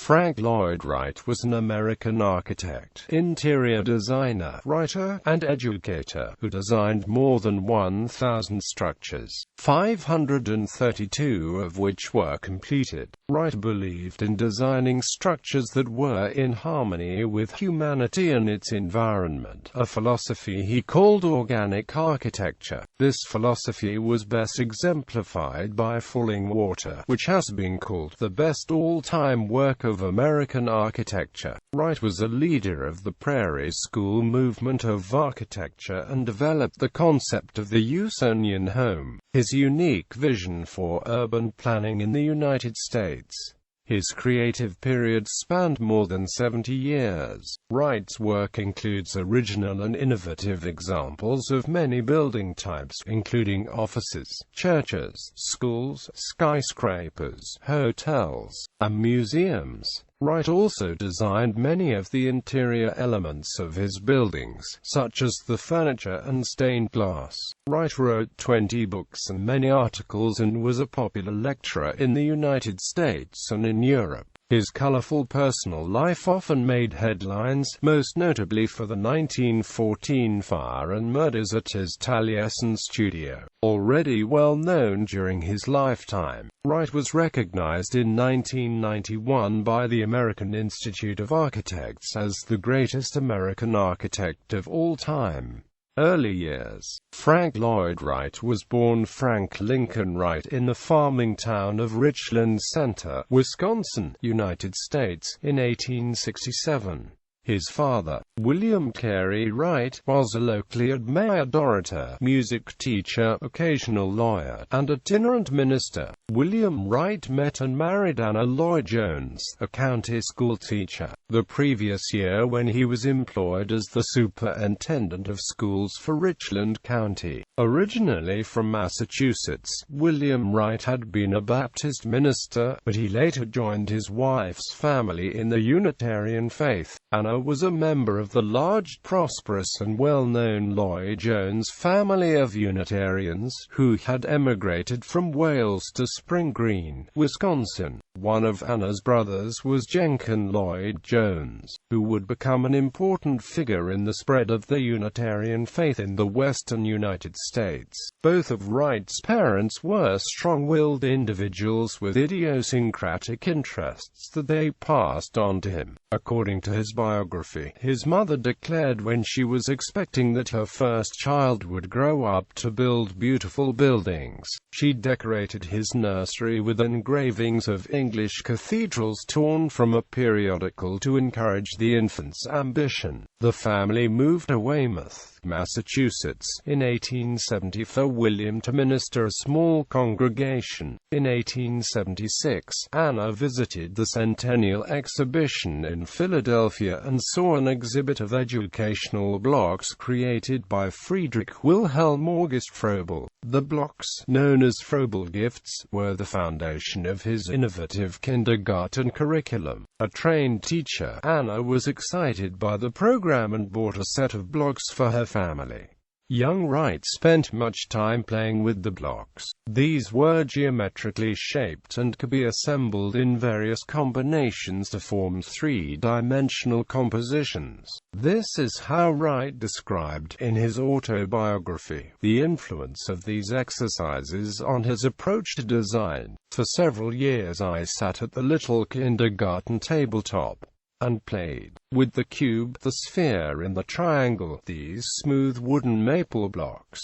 Frank Lloyd Wright was an American architect, interior designer, writer, and educator, who designed more than 1,000 structures, 532 of which were completed. Wright believed in designing structures that were in harmony with humanity and its environment, a philosophy he called organic architecture. This philosophy was best exemplified by Fallingwater, which has been called the best all-time work of American architecture. Wright was a leader of the Prairie School movement of architecture and developed the concept of the Usonian home, his unique vision for urban planning in the United States. His creative period spanned more than 70 years. Wright's work includes original and innovative examples of many building types, including offices, churches, schools, skyscrapers, hotels, and museums. Wright also designed many of the interior elements of his buildings, such as the furniture and stained glass. Wright wrote 20 books and many articles and was a popular lecturer in the United States and in Europe. His colorful personal life often made headlines, most notably for the 1914 fire and murders at his Taliesin studio. Already well known during his lifetime, Wright was recognized in 1991 by the American Institute of Architects as the greatest American architect of all time. Early years. Frank Lloyd Wright was born Frank Lincoln Wright in the farming town of Richland Center, Wisconsin, United States, in 1867. His father, William Carey Wright, was a locally admired orator, music teacher, occasional lawyer, and itinerant minister. William Wright met and married Anna Lloyd Jones, a county school teacher, the previous year when he was employed as the superintendent of schools for Richland County. Originally from Massachusetts, William Wright had been a Baptist minister, but he later joined his wife's family in the Unitarian faith. Anna was a member of the large, prosperous and well-known Lloyd Jones family of Unitarians, who had emigrated from Wales to Spring Green, Wisconsin. One of Anna's brothers was Jenkin Lloyd Jones, who would become an important figure in the spread of the Unitarian faith in the western United States. Both of Wright's parents were strong-willed individuals with idiosyncratic interests that they passed on to him. According to his biography, his mother declared when she was expecting that her first child would grow up to build beautiful buildings. She decorated his nursery with engravings of English cathedrals torn from a periodical to encourage the infant's ambition. The family moved to Weymouth, Massachusetts, in 1870 for William to minister a small congregation. In 1876, Anna visited the Centennial Exhibition in Philadelphia and saw an exhibit of educational blocks created by Friedrich Wilhelm August Froebel. The blocks, known as Froebel gifts, were the foundation of his innovative kindergarten curriculum. A trained teacher, Anna was excited by the program and bought a set of blocks for her family. Young Wright spent much time playing with the blocks. These were geometrically shaped and could be assembled in various combinations to form three-dimensional compositions. This is how Wright described, in his autobiography, the influence of these exercises on his approach to design. For several years I sat at the little kindergarten tabletop and played with the cube, the sphere and the triangle, these smooth wooden maple blocks.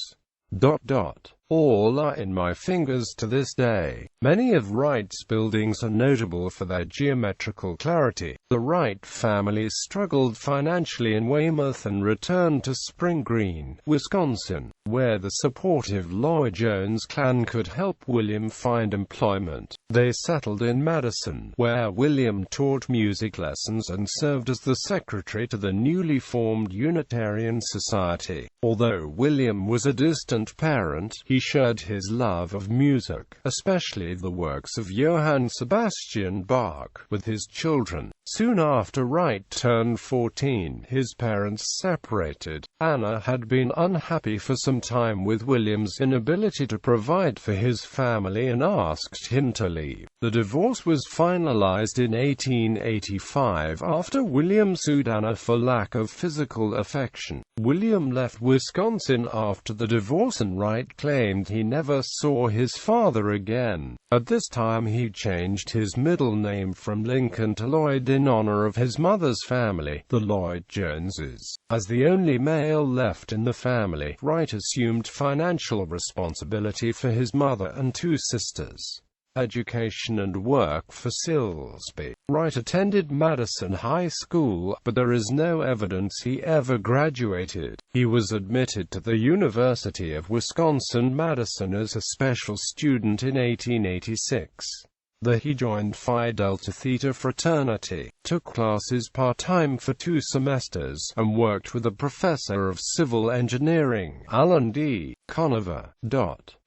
All are in my fingers to this day. Many of Wright's buildings are notable for their geometrical clarity. The Wright family struggled financially in Weymouth and returned to Spring Green, Wisconsin, where the supportive Lloyd Jones clan could help William find employment. They settled in Madison, where William taught music lessons and served as the secretary to the newly formed Unitarian Society. Although William was a distant parent, he he shared his love of music, especially the works of Johann Sebastian Bach, with his children. Soon after Wright turned 14, his parents separated. Anna had been unhappy for some time with William's inability to provide for his family and asked him to leave. The divorce was finalized in 1885 after William sued Anna for lack of physical affection. William left Wisconsin after the divorce and Wright claimed he never saw his father again. At this time he changed his middle name from Lincoln to Lloyd in honor of his mother's family, the Lloyd Joneses. As the only male left in the family, Wright assumed financial responsibility for his mother and two sisters. Education and work for Silsby. Wright attended Madison High School, but there is no evidence he ever graduated. He was admitted to the University of Wisconsin-Madison as a special student in 1886. There he joined Phi Delta Theta fraternity, took classes part-time for 2 semesters, and worked with a professor of civil engineering, Alan D. Conover.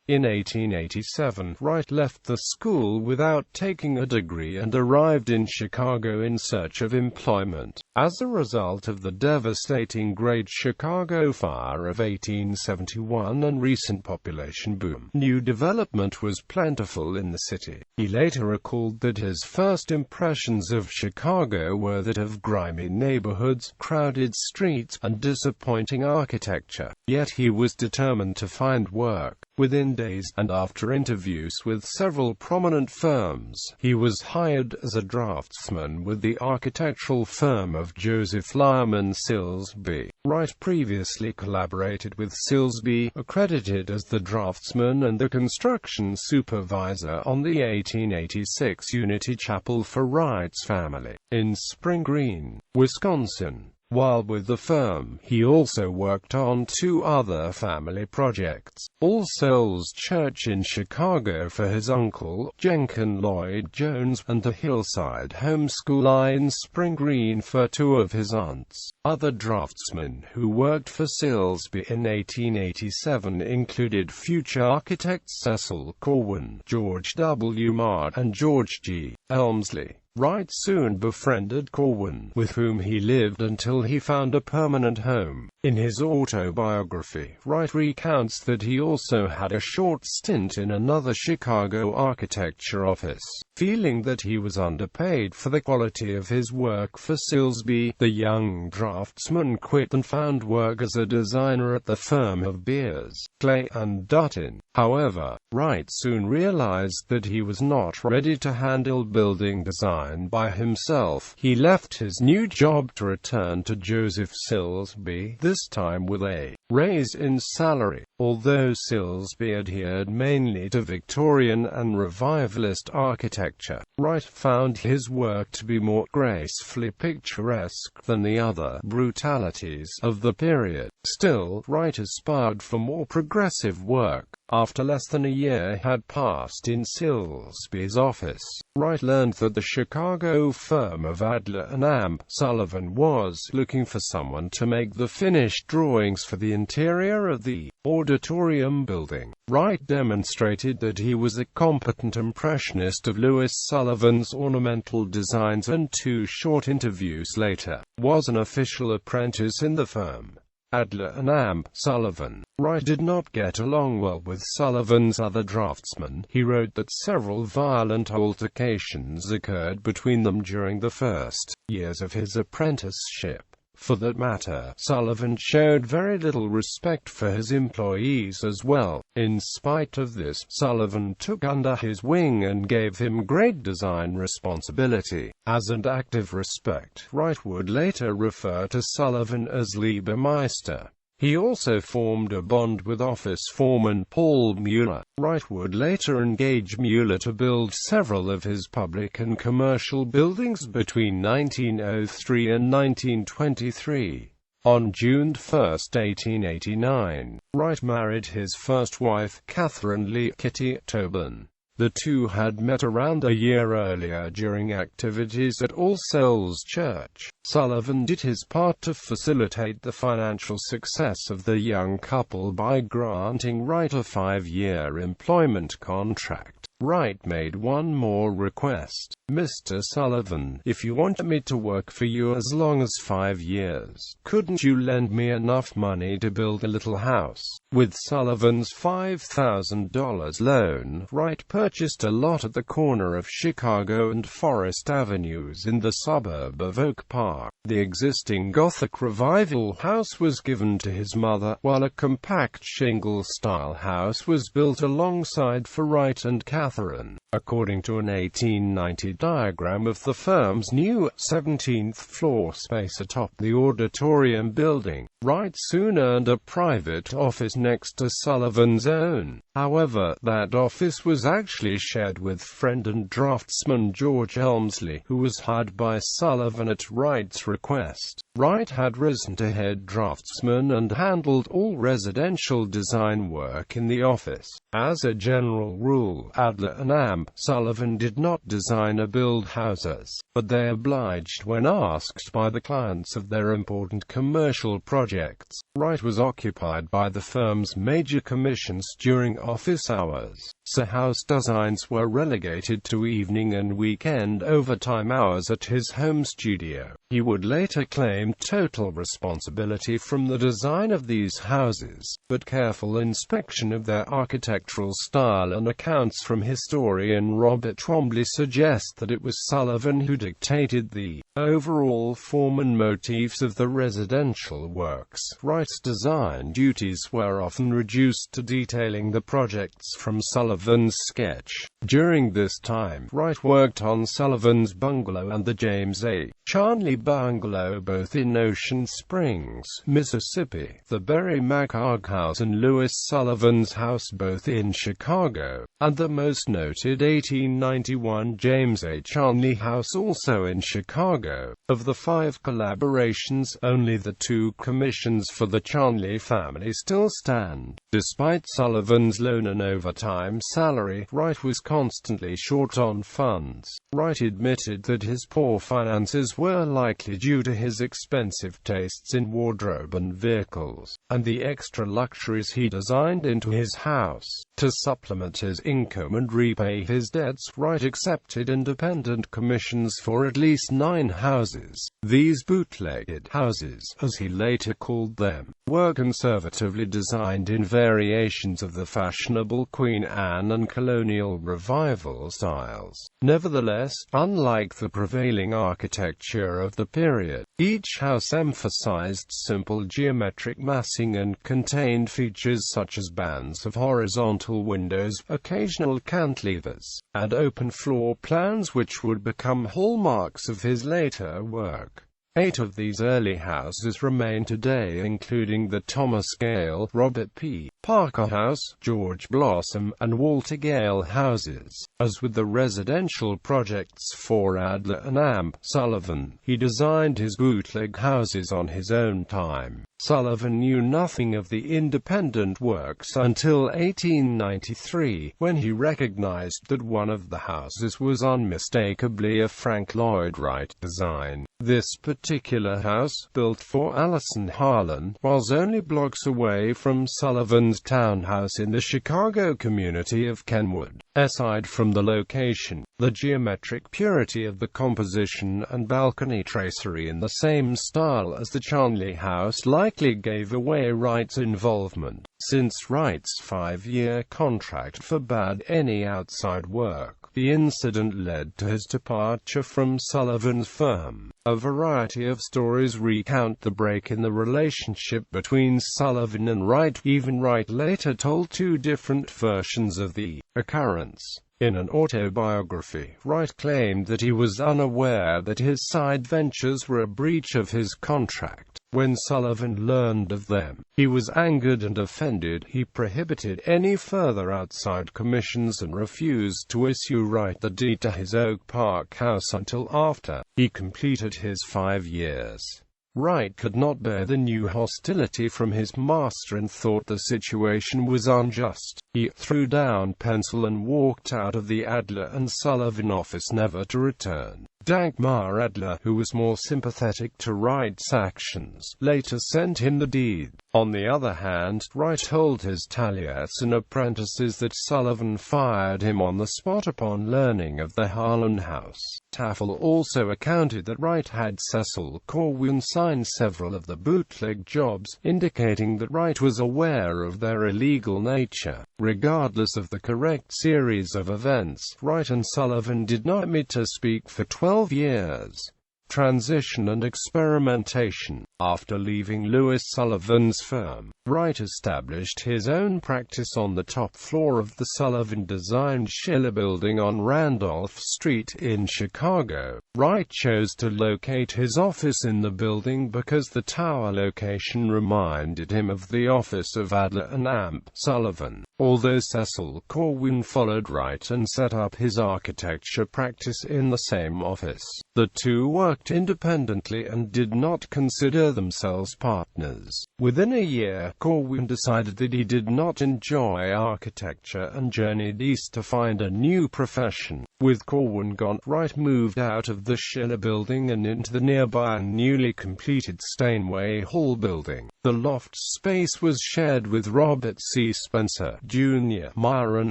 In 1887, Wright left the school without taking a degree and arrived in Chicago in search of employment. As a result of the devastating Great Chicago Fire of 1871 and recent population boom, new development was plentiful in the city. He later recalled that his first impressions of Chicago were that of grimy neighborhoods, crowded streets, and disappointing architecture. Yet he was determined to find work. Within days, and after interviews with several prominent firms, he was hired as a draftsman with the architectural firm of Joseph Lyman Silsby. Wright previously collaborated with Silsby, accredited as the draftsman and the construction supervisor on the 1886 Unity Chapel for Wright's family, in Spring Green, Wisconsin. While with the firm, he also worked on 2 other family projects: All Souls Church in Chicago for his uncle, Jenkin Lloyd Jones, and the Hillside Home School in Spring Green for 2 of his aunts. Other draftsmen who worked for Silsby in 1887 included future architects Cecil Corwin, George W. Mart, and George G. Elmsley. Wright soon befriended Corwin, with whom he lived until he found a permanent home. In his autobiography, Wright recounts that he also had a short stint in another Chicago architecture office. Feeling that he was underpaid for the quality of his work for Silsby, the young draftsman quit and found work as a designer at the firm of Beers, Clay and Dutton. However, Wright soon realized that he was not ready to handle building design by himself. He left his new job to return to Joseph Silsby, this time with a raise in salary. Although Silsby adhered mainly to Victorian and Revivalist architecture, Wright found his work to be more gracefully picturesque than the other brutalities of the period. Still, Wright aspired for more progressive work. After less than a year had passed in Silsby's office, Wright learned that the Chicago firm of Adler and Amp Sullivan was looking for someone to make the finished drawings for the interior of the auditorium building. Wright demonstrated that he was a competent impressionist of Louis Sullivan's ornamental designs, and 2 short interviews later, was an official apprentice in the firm. Adler and Amp Sullivan. Wright did not get along well with Sullivan's other draftsmen. He wrote that several violent altercations occurred between them during the first years of his apprenticeship. For that matter, Sullivan showed very little respect for his employees as well. In spite of this, Sullivan took under his wing and gave him great design responsibility. As an act of respect, Wright would later refer to Sullivan as Liebermeister. He also formed a bond with office foreman Paul Mueller. Wright would later engage Mueller to build several of his public and commercial buildings between 1903 and 1923. On June 1, 1889, Wright married his first wife, Catherine Lee Kitty Tobin. The two had met around a year earlier during activities at All Souls Church. Sullivan did his part to facilitate the financial success of the young couple by granting Wright a 5-year employment contract. Wright made one more request. "Mr. Sullivan, if you want me to work for you as long as 5 years, couldn't you lend me enough money to build a little house?" With Sullivan's $5,000 loan, Wright purchased a lot at the corner of Chicago and Forest Avenues in the suburb of Oak Park. The existing Gothic Revival house was given to his mother, while a compact shingle-style house was built alongside for Wright and Catherine. According to an 1890 diagram of the firm's new 17th floor space atop the auditorium building, Wright soon earned a private office next to Sullivan's own. However, that office was actually shared with friend and draftsman George Elmsley, who was hired by Sullivan at Wright's request. Wright had risen to head draftsman and handled all residential design work in the office. As a general rule, Adler and Amp, Sullivan did not design or build houses, but they obliged when asked by the clients of their important commercial projects. Wright was occupied by the firm's major commissions during office hours, so house designs were relegated to evening and weekend overtime hours at his home studio. He would later claim total responsibility from the design of these houses, but careful inspection of their architectural style and accounts from historian Robert Twombly suggest that it was Sullivan who dictated the overall form and motifs of the residential works. Wright's design duties were often reduced to detailing the projects from Sullivan's sketch. During this time, Wright worked on Sullivan's bungalow and the James A. Charnley bungalow, both in Ocean Springs, Mississippi, the Berry McHugh house and Louis Sullivan's house, both in Chicago, and the most noted 1891 James A. Charnley house, also in Chicago. Of the 5 collaborations, only the 2 commissions for the Charnley family still stand. Despite Sullivan's loan and overtime salary, Wright was constantly short on funds. Wright admitted that his poor finances were likely due to his expensive tastes in wardrobe and vehicles, and the extra luxuries he designed into his house. To supplement his income and repay his debts, Wright accepted independent commissions for at least 9 houses. These bootlegged houses, as he later called them, were conservatively designed in variations of the fashionable Queen Anne and colonial revival styles. Nevertheless, unlike the prevailing architecture of the period, each house emphasized simple geometric massing and contained features such as bands of horizontal windows, occasional cantilevers, and open floor plans, which would become hallmarks of his later work. 8 of these early houses remain today, including the Thomas Gale, Robert P. Parker House, George Blossom, and Walter Gale houses. As with the residential projects for Adler and Amp Sullivan, he designed his bootleg houses on his own time. Sullivan knew nothing of the independent works until 1893, when he recognized that one of the houses was unmistakably a Frank Lloyd Wright design. This particular house, built for Allison Harlan, was only blocks away from Sullivan's townhouse in the Chicago community of Kenwood. Aside from the location, the geometric purity of the composition and balcony tracery in the same style as the Charnley house likely gave away Wright's involvement. Since Wright's 5-year contract forbade any outside work, the incident led to his departure from Sullivan's firm. A variety of stories recount the break in the relationship between Sullivan and Wright. Even Wright later told 2 different versions of the occurrence. In an autobiography, Wright claimed that he was unaware that his side ventures were a breach of his contract. When Sullivan learned of them, he was angered and offended. He prohibited any further outside commissions and refused to issue Wright the deed to his Oak Park house until after he completed his 5 years. Wright could not bear the new hostility from his master and thought the situation was unjust. He threw down pencil and walked out of the Adler and Sullivan office, never to return. Dagmar Adler, who was more sympathetic to Wright's actions, later sent him the deed. On the other hand, Wright told his Taliesin apprentices that Sullivan fired him on the spot upon learning of the Harlan House. Taffel also accounted that Wright had Cecil Corwin sign several of the bootleg jobs, indicating that Wright was aware of their illegal nature. Regardless of the correct series of events, Wright and Sullivan did not meet to speak for 12 years. Transition and experimentation. After leaving Lewis Sullivan's firm, Wright established his own practice on the top floor of the Sullivan-designed Schiller Building on Randolph Street in Chicago. Wright chose to locate his office in the building because the tower location reminded him of the office of Adler and Amp Sullivan. Although Cecil Corwin followed Wright and set up his architecture practice in the same office, the two worked independently and did not consider themselves partners. Within a year, Corwin decided that he did not enjoy architecture and journeyed east to find a new profession. With Corwin gone, Wright moved out of the Schiller Building and into the nearby and newly completed Steinway Hall building. The loft space was shared with Robert C. Spencer, Jr., Myron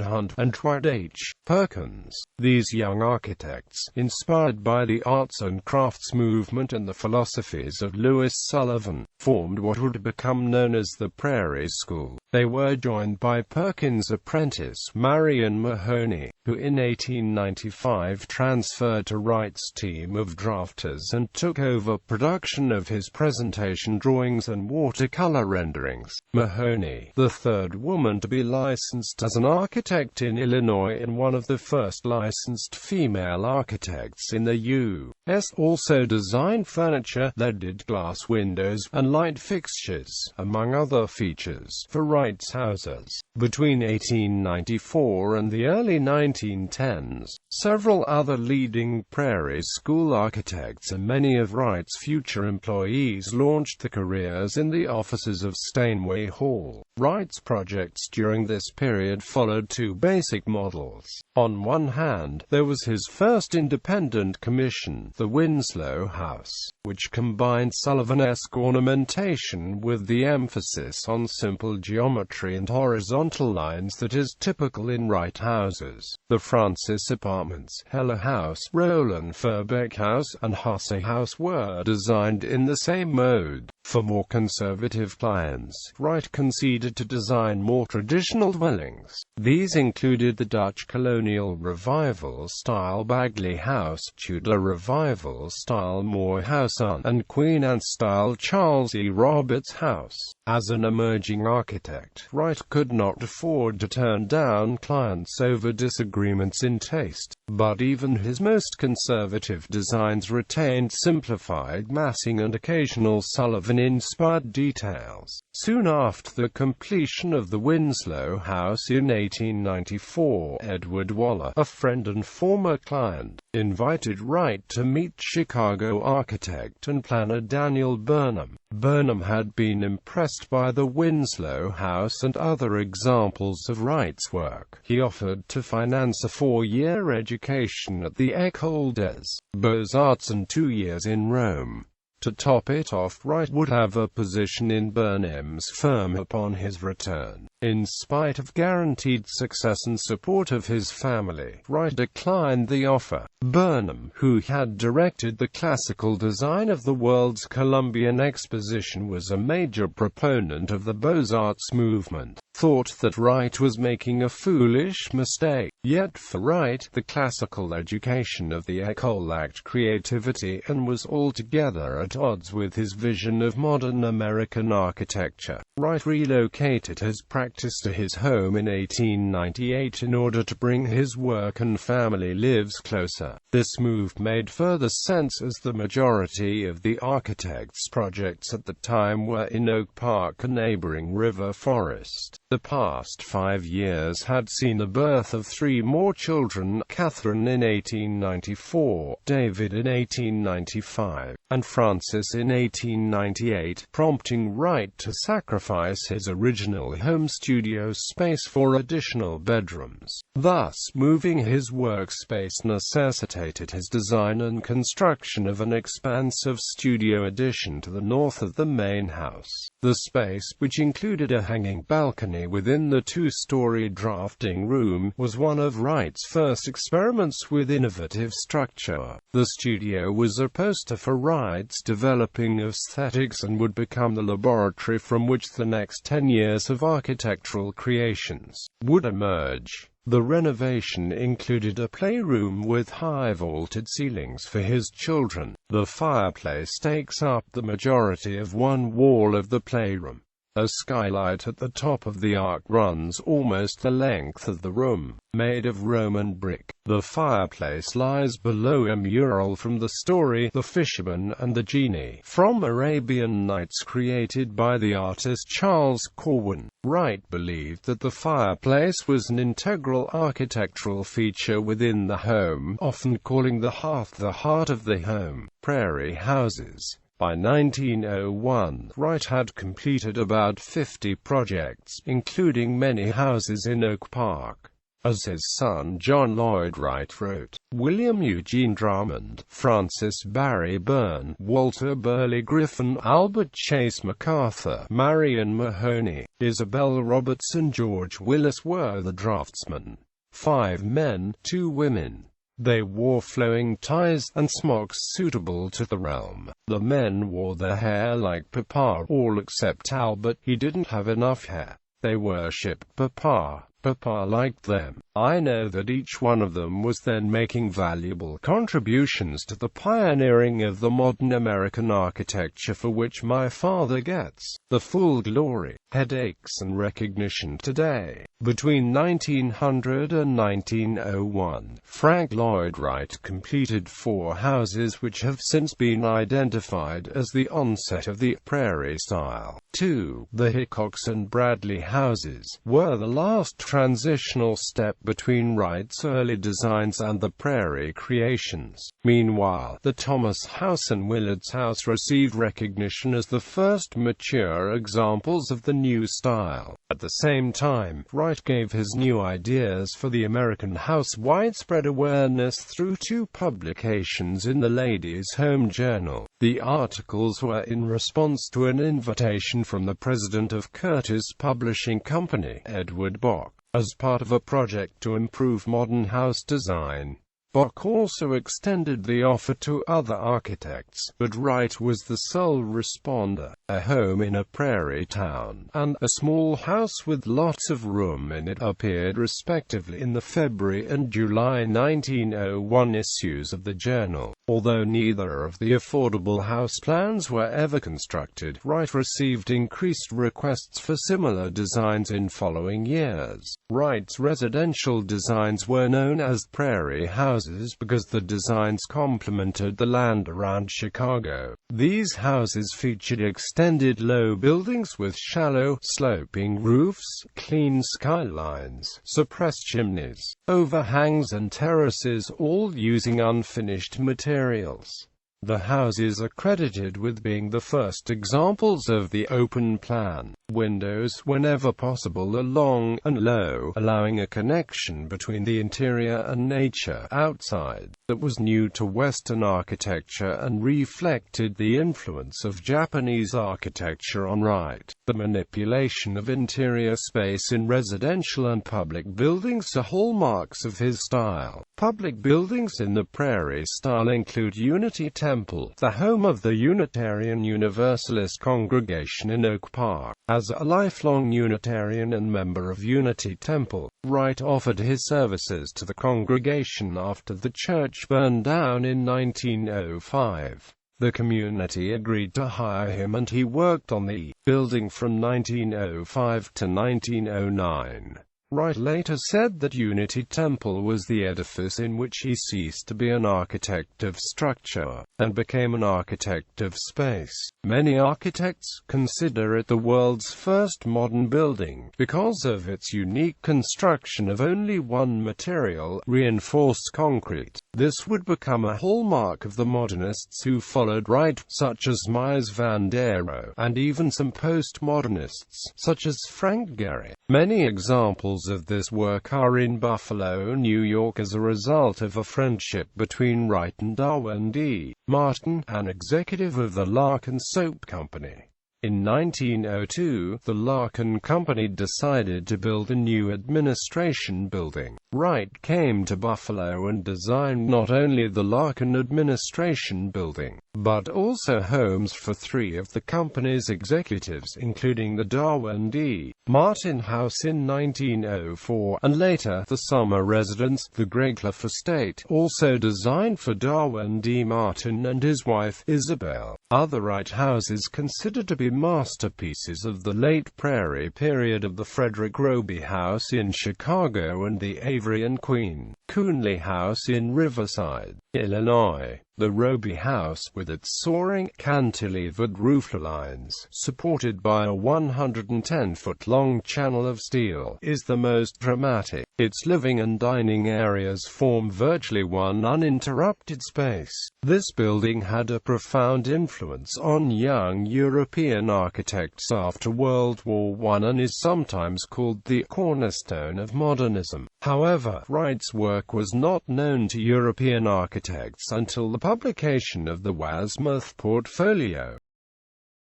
Hunt, and Dwight H. Perkins. These young architects, inspired by the arts and crafts movement and the philosophies of Lewis Sullivan, formed what would become known as the Prairie School. They were joined by Perkins' apprentice, Marion Mahoney, who in 1895 transferred to Wright's team of drafters and took over production of his presentation drawings and watercolor renderings. Mahoney, the third woman to be licensed as an architect in Illinois and one of the first licensed female architects in the U.S., also designed furniture, leaded glass windows, and light fixtures, among other features, for Wright's houses. Between 1894 and the early 1910s, several other leading Prairie School architects and many of Wright's future employees launched their careers in the offices of Steinway Hall. Wright's projects during this period followed two basic models. On one hand, there was his first independent commission, the Winslow House, which combined Sullivan-esque ornamentation with the emphasis on simple geometry and horizontal lines that is typical in Wright houses. The Francis Apartments, Heller House, Roland Furbeck House, and Hussey House were designed in the same mode. For more conservative clients, Wright conceded to design more traditional dwellings. These included the Dutch Colonial Revival-style Bagley House, Tudor Revival-style Moore House, and Queen Anne-style Charles E. Roberts House. As an emerging architect, Wright could not afford to turn down clients over disagreements in taste, but even his most conservative designs retained simplified massing and occasional Sullivan-inspired details. Soon after the completion of the Winslow House in 1894, Edward Waller, a friend and former client, invited Wright to meet Chicago architect and planner Daniel Burnham. Burnham had been impressed by the Winslow House and other examples of Wright's work. He offered to finance a 4-year education at the École des Beaux-Arts and 2 years in Rome. To top it off, Wright would have a position in Burnham's firm upon his return. In spite of guaranteed success and support of his family, Wright declined the offer. Burnham, who had directed the classical design of the World's Columbian Exposition, was a major proponent of the Beaux-Arts movement, thought that Wright was making a foolish mistake. Yet for Wright, the classical education of the École lacked creativity and was altogether at odds with his vision of modern American architecture. Wright relocated his practice to his home in 1898 in order to bring his work and family lives closer. This move made further sense as the majority of the architect's projects at the time were in Oak Park, a neighboring river forest. The past 5 years had seen the birth of 3 3 more children, Catherine in 1894, David in 1895, and Francis in 1898, prompting Wright to sacrifice his original home studio space for additional bedrooms. Thus, moving his workspace necessitated his design and construction of an expansive studio addition to the north of the main house. The space, which included a hanging balcony within the 2-story drafting room, was one of Wright's first experiments with innovative structure. The studio was a poster for Wright's developing aesthetics and would become the laboratory from which the next 10 years of architectural creations would emerge. The renovation included a playroom with high-vaulted ceilings for his children. The fireplace takes up the majority of one wall of the playroom. A skylight at the top of the arch runs almost the length of the room, made of Roman brick. The fireplace lies below a mural from the story The Fisherman and the Genie, from Arabian Nights, created by the artist Charles Corwin. Wright believed that the fireplace was an integral architectural feature within the home, often calling the hearth the heart of the home. Prairie houses. By 1901, Wright had completed about 50 projects, including many houses in Oak Park. As his son John Lloyd Wright wrote, William Eugene Drummond, Francis Barry Byrne, Walter Burley Griffin, Albert Chase MacArthur, Marion Mahoney, Isabel Roberts and George Willis were the draftsmen. 5 men, 2 women. They wore flowing ties and smocks suitable to the realm. The men wore their hair like Papa, all except Albert. He didn't have enough hair. They worshipped Papa. Papa liked them. I know that each one of them was then making valuable contributions to the pioneering of the modern American architecture for which my father gets the full glory, headaches and recognition today. Between 1900 and 1901, Frank Lloyd Wright completed 4 houses which have since been identified as the onset of the Prairie style. 2. The Hickox and Bradley houses were the last transitional step between Wright's early designs and the Prairie creations. Meanwhile, the Thomas House and Willard's House received recognition as the first mature examples of the new style. At the same time, Wright gave his new ideas for the American house widespread awareness through 2 publications in the Ladies' Home Journal. The articles were in response to an invitation from the president of Curtis Publishing Company, Edward Bock, as part of a project to improve modern house design. Bock also extended the offer to other architects, but Wright was the sole responder. A home in a prairie town, and a small house with lots of room in it appeared respectively in the February and July 1901 issues of the journal. Although neither of the affordable house plans were ever constructed, Wright received increased requests for similar designs in following years. Wright's residential designs were known as prairie houses because the designs complemented the land around Chicago. These houses featured extended low buildings with shallow, sloping roofs, clean skylines, suppressed chimneys, overhangs and terraces, all using unfinished materials. The houses are credited with being the first examples of the open plan. Windows, whenever possible, are long and low, allowing a connection between the interior and nature outside. That was new to Western architecture and reflected the influence of Japanese architecture on Wright. The manipulation of interior space in residential and public buildings are hallmarks of his style. Public buildings in the Prairie style include Unity Temple, the home of the Unitarian Universalist congregation in Oak Park. As a lifelong Unitarian and member of Unity Temple, Wright offered his services to the congregation after the church burned down in 1905. The community agreed to hire him and he worked on the building from 1905 to 1909. Wright later said that Unity Temple was the edifice in which he ceased to be an architect of structure, and became an architect of space. Many architects consider it the world's first modern building, because of its unique construction of only one material, reinforced concrete. This would become a hallmark of the modernists who followed Wright, such as Mies van der Rohe, and even some postmodernists, such as Frank Gehry. Many examples of this work are in Buffalo, New York, as a result of a friendship between Wright and Darwin D. Martin, an executive of the Larkin Soap Company. In 1902, the Larkin Company decided to build a new administration building. Wright came to Buffalo and designed not only the Larkin Administration Building, but also homes for three of the company's executives, including the Darwin D. Martin House in 1904, and later, the summer residence, the Greycliff Estate, also designed for Darwin D. Martin and his wife, Isabel. Other Wright houses considered to be masterpieces of the late Prairie period of the Frederick Roby House in Chicago and the Avery and Queen Coonley House in Riverside, Illinois. The Roby House, with its soaring, cantilevered roof lines, supported by a 110-foot-long channel of steel, is the most dramatic. Its living and dining areas form virtually one uninterrupted space. This building had a profound influence on young European architects after World War I and is sometimes called the cornerstone of modernism. However, Wright's work was not known to European architects until the publication of the Wasmuth Portfolio.